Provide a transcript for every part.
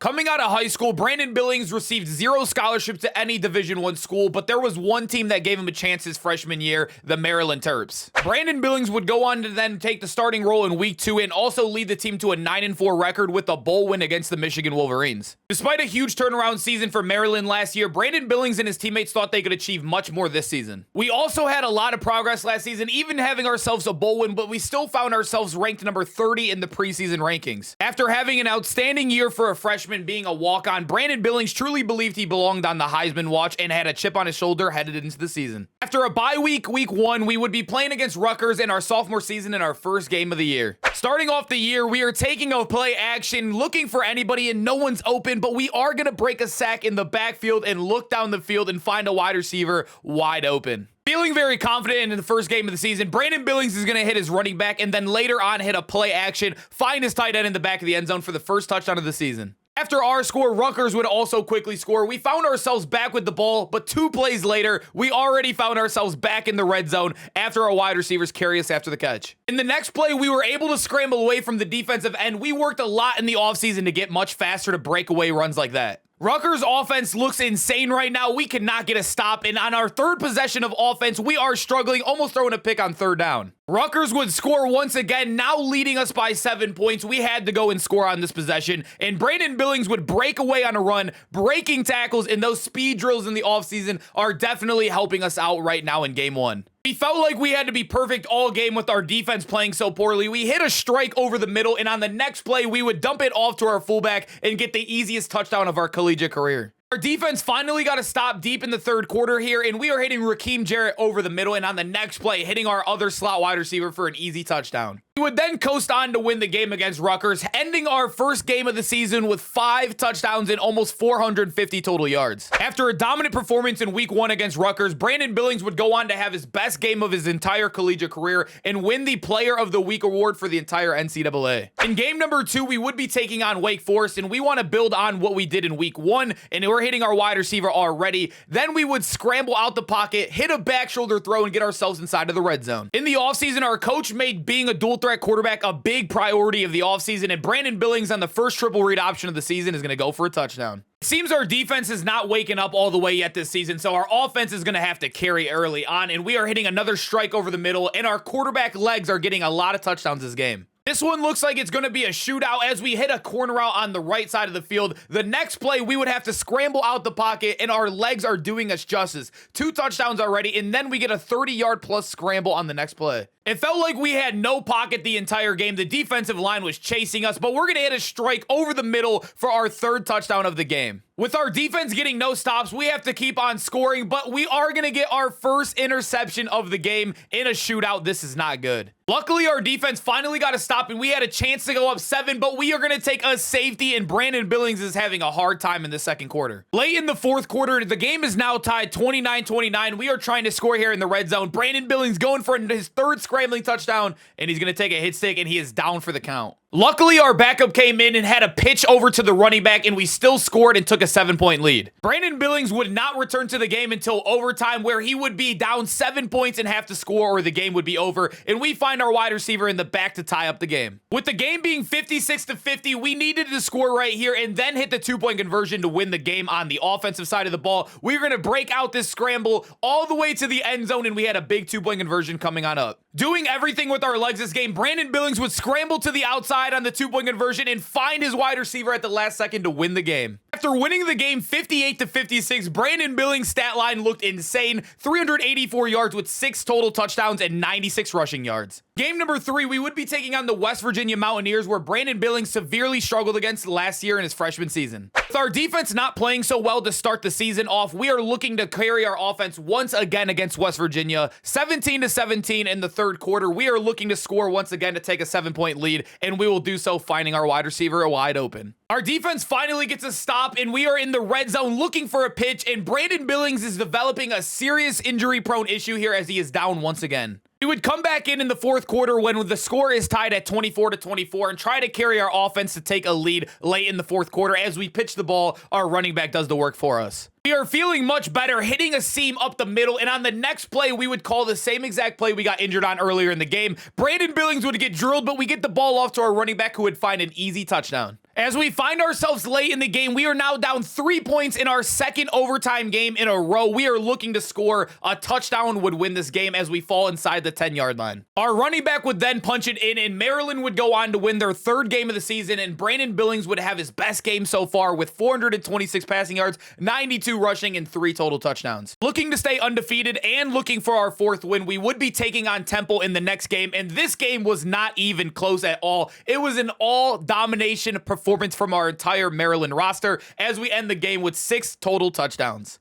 Coming out of high school, Brandon Billings received 0 scholarships to any Division I school, but there was one team that gave him a chance his freshman year, the Maryland Terps. Brandon Billings would go on to then take the starting role in week 2 and also lead the team to a 9-4 record with a bowl win against the Michigan Wolverines. Despite a huge turnaround season for Maryland last year, Brandon Billings and his teammates thought they could achieve much more this season. We also had a lot of progress last season, even having ourselves a bowl win, but we still found ourselves ranked number 30 in the preseason rankings. After having an outstanding year for a freshman being a walk-on, Brandon Billings truly believed he belonged on the Heisman watch and had a chip on his shoulder headed into the season. After a bye week, week 1, we would be playing against Rutgers in our sophomore season in our first game of the year. Starting off the year, we are taking a play action, looking for anybody, and no one's open, but we are going to break a sack in the backfield and look down the field and find a wide receiver wide open. Feeling very confident in the first game of the season, Brandon Billings is going to hit his running back and then later on hit a play action, find his tight end in the back of the end zone for the first touchdown of the season. After our score, Rutgers would also quickly score. We found ourselves back with the ball, but 2 plays later, we already found ourselves back in the red zone after our wide receivers carry us after the catch. In the next play, we were able to scramble away from the defensive end. We worked a lot in the offseason to get much faster to break away runs like that. Rutgers' offense looks insane right now. We cannot get a stop, and on our third possession of offense, we are struggling, almost throwing a pick on third down. Rutgers would score once again, now leading us by 7 points. We had to go and score on this possession, and Brandon Billings would break away on a run, breaking tackles, and those speed drills in the offseason are definitely helping us out right now in game 1. We felt like we had to be perfect all game with our defense playing so poorly. We hit a strike over the middle, and on the next play, we would dump it off to our fullback and get the easiest touchdown of our collegiate career. Our defense finally got a stop deep in the third quarter here, and we are hitting Raheem Jarrett over the middle, and on the next play, hitting our other slot wide receiver for an easy touchdown. We would then coast on to win the game against Rutgers, ending our first game of the season with 5 touchdowns and almost 450 total yards. After a dominant performance in week 1 against Rutgers, Brandon Billings would go on to have his best game of his entire collegiate career and win the Player of the Week award for the entire NCAA. In game number 2, we would be taking on Wake Forest, and we want to build on what we did in week 1, and we're hitting our wide receiver already. Then we would scramble out the pocket, hit a back shoulder throw, and get ourselves inside of the red zone. In the offseason, our coach made being a dual threat quarterback a big priority of the offseason, and Brandon Billings on the first triple read option of the season is going to go for a touchdown. It seems our defense is not waking up all the way yet this season, so our offense is going to have to carry early on, and we are hitting another strike over the middle, and our quarterback legs are getting a lot of touchdowns this game. This one looks like it's going to be a shootout as we hit a corner out on the right side of the field. The next play, we would have to scramble out the pocket, and our legs are doing us justice. 2 touchdowns already, and then we get a 30-yard plus scramble on the next play. It felt like we had no pocket the entire game. The defensive line was chasing us, but we're going to hit a strike over the middle for our 3rd touchdown of the game. With our defense getting no stops, we have to keep on scoring, but we are going to get our first interception of the game in a shootout. This is not good. Luckily, our defense finally got a stop, and we had a chance to go up 7, but we are going to take a safety, and Brandon Billings is having a hard time in the second quarter. Late in the fourth quarter, the game is now tied 29-29. We are trying to score here in the red zone. Brandon Billings going for his 3rd scrambling touchdown, and he's going to take a hit stick, and he is down for the count. Luckily, our backup came in and had a pitch over to the running back, and we still scored and took a 7-point lead. Brandon Billings would not return to the game until overtime, where he would be down 7 points and have to score, or the game would be over, and we find our wide receiver in the back to tie up the game. With the game being 56-50, we needed to score right here and then hit the 2-point conversion to win the game on the offensive side of the ball. We were going to break out this scramble all the way to the end zone, and we had a big 2-point conversion coming on up. Doing everything with our legs this game, Brandon Billings would scramble to the outside on the 2-point conversion and find his wide receiver at the last second to win the game. After winning the game 58-56, Brandon Billings' stat line looked insane. 384 yards with 6 total touchdowns and 96 rushing yards. Game number 3, we would be taking on the West Virginia Mountaineers, where Brandon Billings severely struggled against last year in his freshman season. With our defense not playing so well to start the season off, we are looking to carry our offense once again against West Virginia. 17-17 in the third quarter. We are looking to score once again to take a 7-point lead, and we will do so finding our wide receiver wide open. Our defense finally gets a stop, and we are in the red zone looking for a pitch, and Brandon Billings is developing a serious injury-prone issue here as he is down once again. We would come back in the fourth quarter when the score is tied at 24-24 and try to carry our offense to take a lead late in the fourth quarter. As we pitch the ball, our running back does the work for us. We are feeling much better, hitting a seam up the middle, and on the next play, we would call the same exact play we got injured on earlier in the game. Brandon Billings would get drilled, but we get the ball off to our running back who would find an easy touchdown. As we find ourselves late in the game, we are now down 3 points in our second overtime game in a row. We are looking to score. A touchdown would win this game as we fall inside the 10-yard line. Our running back would then punch it in, and Maryland would go on to win their third game of the season, and Brandon Billings would have his best game so far with 426 passing yards, 92 rushing, and 3 total touchdowns. Looking to stay undefeated and looking for our fourth win, we would be taking on Temple in the next game, and this game was not even close at all. It was an all-domination performance from our entire Maryland roster as we end the game with 6 total touchdowns.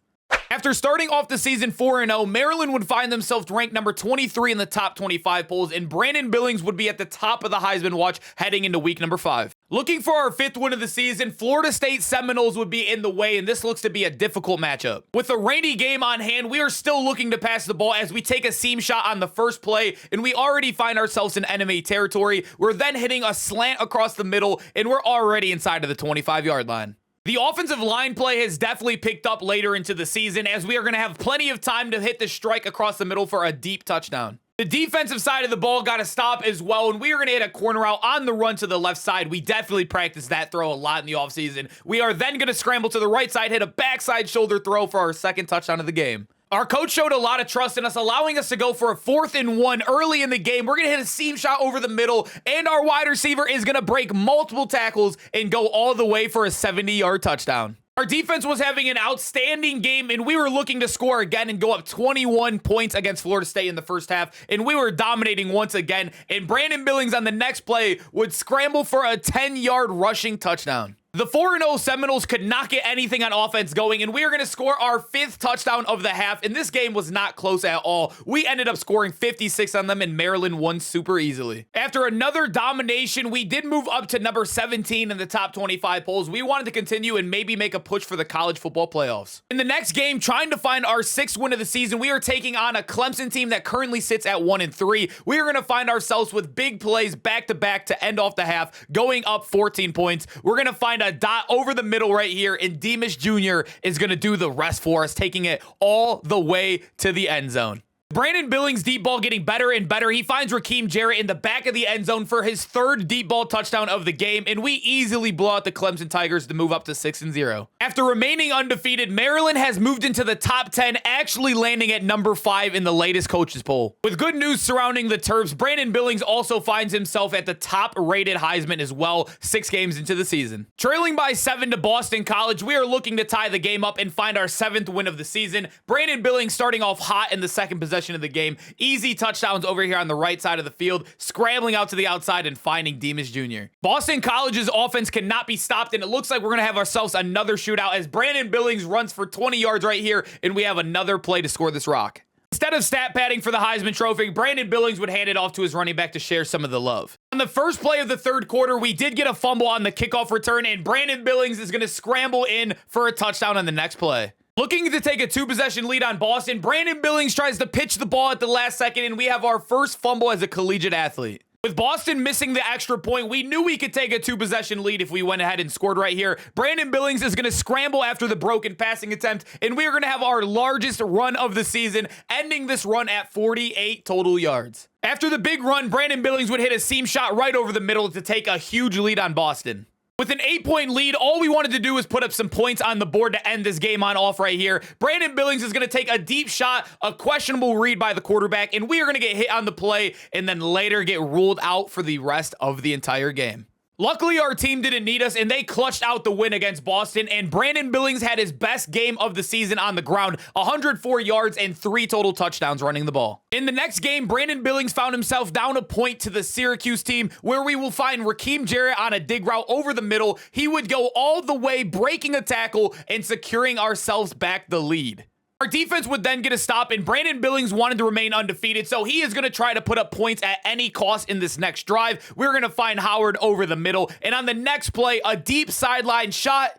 After starting off the season 4-0, Maryland would find themselves ranked number 23 in the top 25 polls, and Brandon Billings would be at the top of the Heisman watch heading into week number 5. Looking for our 5th win of the season, Florida State Seminoles would be in the way, and this looks to be a difficult matchup. With a rainy game on hand, we are still looking to pass the ball as we take a seam shot on the first play, and we already find ourselves in enemy territory. We're then hitting a slant across the middle, and we're already inside of the 25-yard line. The offensive line play has definitely picked up later into the season as we are going to have plenty of time to hit the strike across the middle for a deep touchdown. The defensive side of the ball got to stop as well, and we are going to hit a corner out on the run to the left side. We definitely practiced that throw a lot in the offseason. We are then going to scramble to the right side, hit a backside shoulder throw for our second touchdown of the game. Our coach showed a lot of trust in us, allowing us to go for a 4th and 1 early in the game. We're going to hit a seam shot over the middle, and our wide receiver is going to break multiple tackles and go all the way for a 70-yard touchdown. Our defense was having an outstanding game, and we were looking to score again and go up 21 points against Florida State in the first half, and we were dominating once again, and Brandon Billings on the next play would scramble for a 10-yard rushing touchdown. The 4-0 Seminoles could not get anything on offense going, and we are going to score our 5th touchdown of the half, and this game was not close at all. We ended up scoring 56 on them, and Maryland won super easily. After another domination, we did move up to number 17 in the top 25 polls. We wanted to continue and maybe make a push for the college football playoffs. In the next game, trying to find our 6th win of the season, we are taking on a Clemson team that currently sits at 1-3. We are going to find ourselves with big plays back-to-back to end off the half, going up 14 points. We're going to find a dot over the middle right here, and Demas Jr. is going to do the rest for us, taking it all the way to the end zone. Brandon Billings' deep ball getting better and better. He finds Raheem Jarrett in the back of the end zone for his 3rd deep ball touchdown of the game, and we easily blow out the Clemson Tigers to move up to 6-0. After remaining undefeated, Maryland has moved into the top 10, actually landing at number 5 in the latest coaches poll. With good news surrounding the Terps, Brandon Billings also finds himself at the top-rated Heisman as well, 6 games into the season. Trailing by 7 to Boston College, we are looking to tie the game up and find our 7th win of the season. Brandon Billings starting off hot in the second possession of the game. Easy touchdowns over here on the right side of the field, scrambling out to the outside and finding Demas Jr. Boston College's offense cannot be stopped, and it looks like we're going to have ourselves another shootout as Brandon Billings runs for 20 yards right here, and we have another play to score this rock. Instead of stat padding for the Heisman Trophy, Brandon Billings would hand it off to his running back to share some of the love. On the first play of the 3rd quarter, we did get a fumble on the kickoff return, and Brandon Billings is going to scramble in for a touchdown on the next play. Looking to take a 2-possession lead on Boston, Brandon Billings tries to pitch the ball at the last second, and we have our first fumble as a collegiate athlete. With Boston missing the extra point, we knew we could take a 2-possession lead if we went ahead and scored right here. Brandon Billings is going to scramble after the broken passing attempt, and we are going to have our largest run of the season, ending this run at 48 total yards. After the big run, Brandon Billings would hit a seam shot right over the middle to take a huge lead on Boston. With an 8-point lead, all we wanted to do was put up some points on the board to end this game on off right here. Brandon Billings is going to take a deep shot, a questionable read by the quarterback, and we are going to get hit on the play and then later get ruled out for the rest of the entire game. Luckily, our team didn't need us, and they clutched out the win against Boston, and Brandon Billings had his best game of the season on the ground, 104 yards and 3 total touchdowns running the ball. In the next game, Brandon Billings found himself down a point to the Syracuse team, where we will find Raheem Jarrett on a dig route over the middle. He would go all the way, breaking a tackle and securing ourselves back the lead. Our defense would then get a stop, and Brandon Billings wanted to remain undefeated, so he is going to try to put up points at any cost in this next drive. We're going to find Howard over the middle, and on the next play, a deep sideline shot.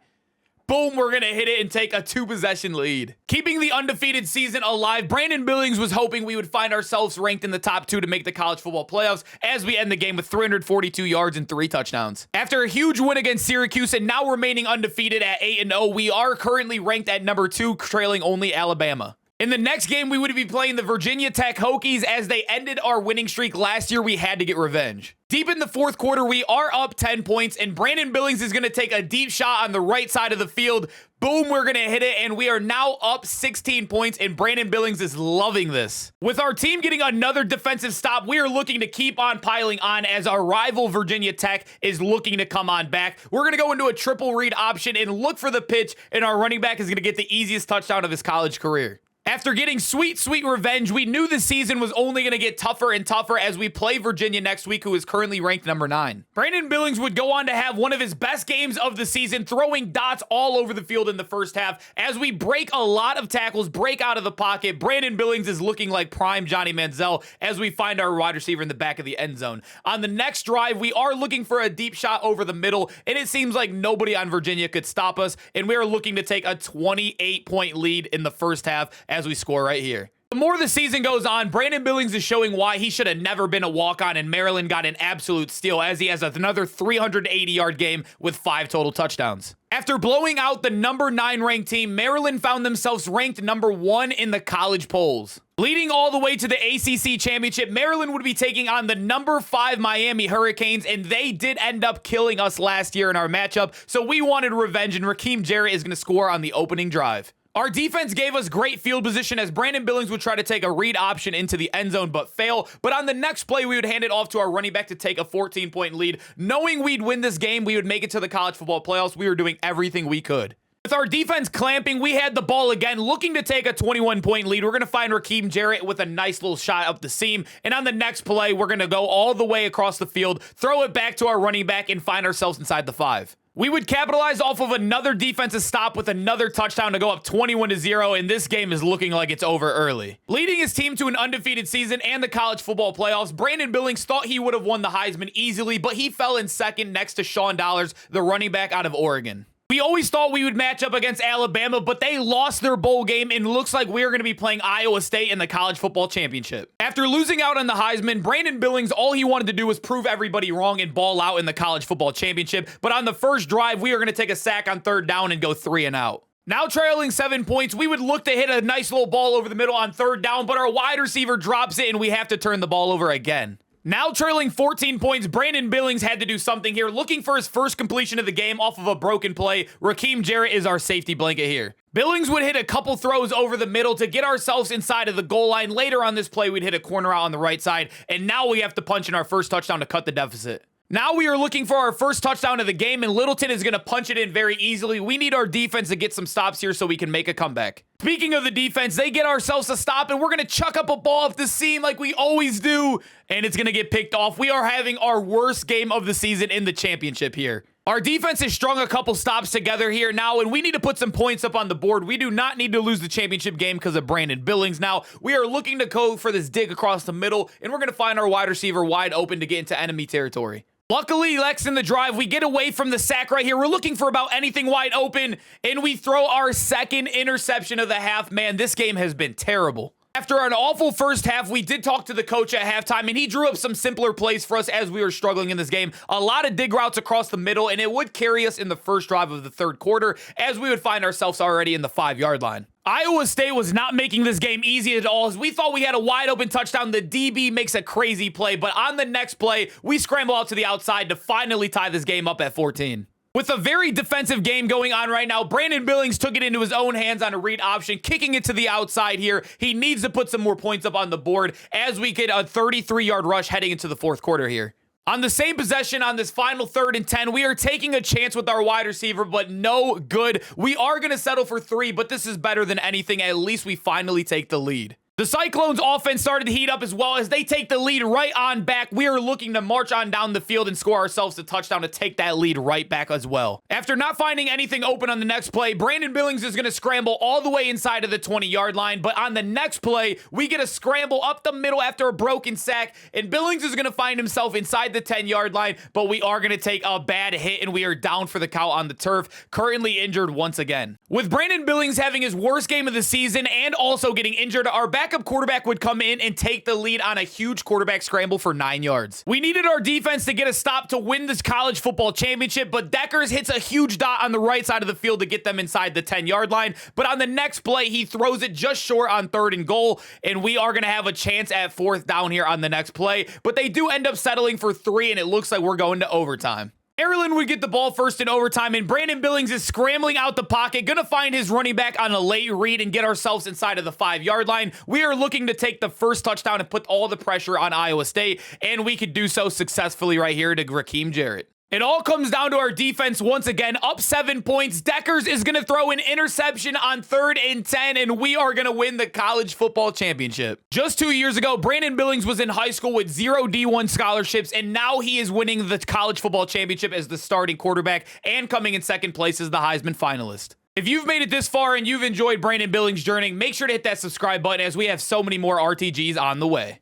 Boom, we're going to hit it and take a 2-possession lead. Keeping the undefeated season alive, Brandon Billings was hoping we would find ourselves ranked in the top 2 to make the college football playoffs as we end the game with 342 yards and 3 touchdowns. After a huge win against Syracuse and now remaining undefeated at 8-0, we are currently ranked at number 2, trailing only Alabama. In the next game, we would be playing the Virginia Tech Hokies. As they ended our winning streak last year, we had to get revenge. Deep in the fourth quarter, we are up 10 points, and Brandon Billings is going to take a deep shot on the right side of the field. Boom, we're going to hit it, and we are now up 16 points, and Brandon Billings is loving this. With our team getting another defensive stop, we are looking to keep on piling on as our rival Virginia Tech is looking to come on back. We're going to go into a triple read option and look for the pitch, and our running back is going to get the easiest touchdown of his college career. After getting sweet revenge, we knew the season was only going to get tougher and tougher as we play Virginia next week, who is currently ranked number 9. Brandon Billings would go on to have one of his best games of the season, throwing dots all over the field in the first half. As we break a lot of tackles, break out of the pocket, Brandon Billings is looking like prime Johnny Manziel as we find our wide receiver in the back of the end zone. On the next drive, we are looking for a deep shot over the middle, and it seems like nobody on Virginia could stop us, and we are looking to take a 28-point lead in the first half as we score right here. The more the season goes on, Brandon Billings is showing why he should have never been a walk-on, and Maryland got an absolute steal as he has another 380-yard game with 5 total touchdowns. After blowing out the number 9 ranked team, Maryland found themselves ranked number 1 in the college polls. Leading all the way to the ACC championship, Maryland would be taking on the number 5 Miami Hurricanes, and they did end up killing us last year in our matchup, so we wanted revenge, and Raheem Jarrett is going to score on the opening drive. Our defense gave us great field position as Brandon Billings would try to take a read option into the end zone but fail. But on the next play, we would hand it off to our running back to take a 14-point lead. Knowing we'd win this game, we would make it to the college football playoffs. We were doing everything we could. With our defense clamping, we had the ball again, looking to take a 21-point lead. We're going to find Raheem Jarrett with a nice little shot up the seam. And on the next play, we're going to go all the way across the field, throw it back to our running back, and find ourselves inside the 5. We would capitalize off of another defensive stop with another touchdown to go up 21-0, and this game is looking like it's over early. Leading his team to an undefeated season and the college football playoffs, Brandon Billings thought he would have won the Heisman easily, but he fell in second next to Sean Dollars, the running back out of Oregon. We always thought we would match up against Alabama, but they lost their bowl game, and looks like we're going to be playing Iowa State in the college football championship. After losing out on the Heisman, Brandon Billings, all he wanted to do was prove everybody wrong and ball out in the college football championship. But on the first drive, we are going to take a sack on 3rd down and go 3 and out. Now trailing 7 points, we would look to hit a nice little ball over the middle on 3rd down, but our wide receiver drops it, and we have to turn the ball over again. Now trailing 14 points, Brandon Billings had to do something here, looking for his first completion of the game off of a broken play. Raheem Jarrett is our safety blanket here. Billings would hit a couple throws over the middle to get ourselves inside of the goal line. Later on this play, we'd hit a corner out on the right side, and now we have to punch in our first touchdown to cut the deficit. Now we are looking for our first touchdown of the game, and Littleton is going to punch it in very easily. We need our defense to get some stops here so we can make a comeback. Speaking of the defense, they get ourselves a stop, and we're going to chuck up a ball up the seam like we always do, and it's going to get picked off. We are having our worst game of the season in the championship here. Our defense has strung a couple stops together here now, and we need to put some points up on the board. We do not need to lose the championship game because of Brandon Billings. Now, we are looking to go for this dig across the middle, and we're going to find our wide receiver wide open to get into enemy territory. Luckily, Lex in the drive, we get away from the sack right here. We're looking for about anything wide open, and we throw our second interception of the half. Man, this game has been terrible. After an awful first half, we did talk to the coach at halftime, and he drew up some simpler plays for us as we were struggling in this game. A lot of dig routes across the middle, and it would carry us in the first drive of the 3rd quarter as we would find ourselves already in the 5-yard line. Iowa State was not making this game easy at all as we thought we had a wide open touchdown. The DB makes a crazy play, but on the next play, we scramble out to the outside to finally tie this game up at 14. With a very defensive game going on right now, Brandon Billings took it into his own hands on a read option, kicking it to the outside here. He needs to put some more points up on the board as we get a 33-yard rush heading into the 4th quarter here. On the same possession on this final 3rd and 10, we are taking a chance with our wide receiver, but no good. We are going to settle for 3, but this is better than anything. At least we finally take the lead. The Cyclones offense started to heat up as well as they take the lead right on back. We are looking to march on down the field and score ourselves a touchdown to take that lead right back as well. After not finding anything open on the next play, Brandon Billings is going to scramble all the way inside of the 20-yard line. But on the next play, we get a scramble up the middle after a broken sack, and Billings is going to find himself inside the 10-yard line, but we are going to take a bad hit, and we are down for the count on the turf, currently injured once again. With Brandon Billings having his worst game of the season and also getting injured, our back backup quarterback would come in and take the lead on a huge quarterback scramble for 9 yards. We needed our defense to get a stop to win this college football championship, but Deckers hits a huge dot on the right side of the field to get them inside the 10-yard line. But on the next play, he throws it just short on 3rd and goal, and we are going to have a chance at 4th down here on the next play. But they do end up settling for 3, and it looks like we're going to overtime. Maryland would get the ball first in overtime, and Brandon Billings is scrambling out the pocket, going to find his running back on a late read and get ourselves inside of the 5-yard line. We are looking to take the first touchdown and put all the pressure on Iowa State, and we could do so successfully right here to Raheem Jarrett. It all comes down to our defense once again, up 7 points. Deckers is going to throw an interception on 3rd and 10, and we are going to win the college football championship. Just 2 years ago, Brandon Billings was in high school with 0 D1 scholarships, and now he is winning the college football championship as the starting quarterback and coming in 2nd place as the Heisman finalist. If you've made it this far and you've enjoyed Brandon Billings' journey, make sure to hit that subscribe button as we have so many more RTGs on the way.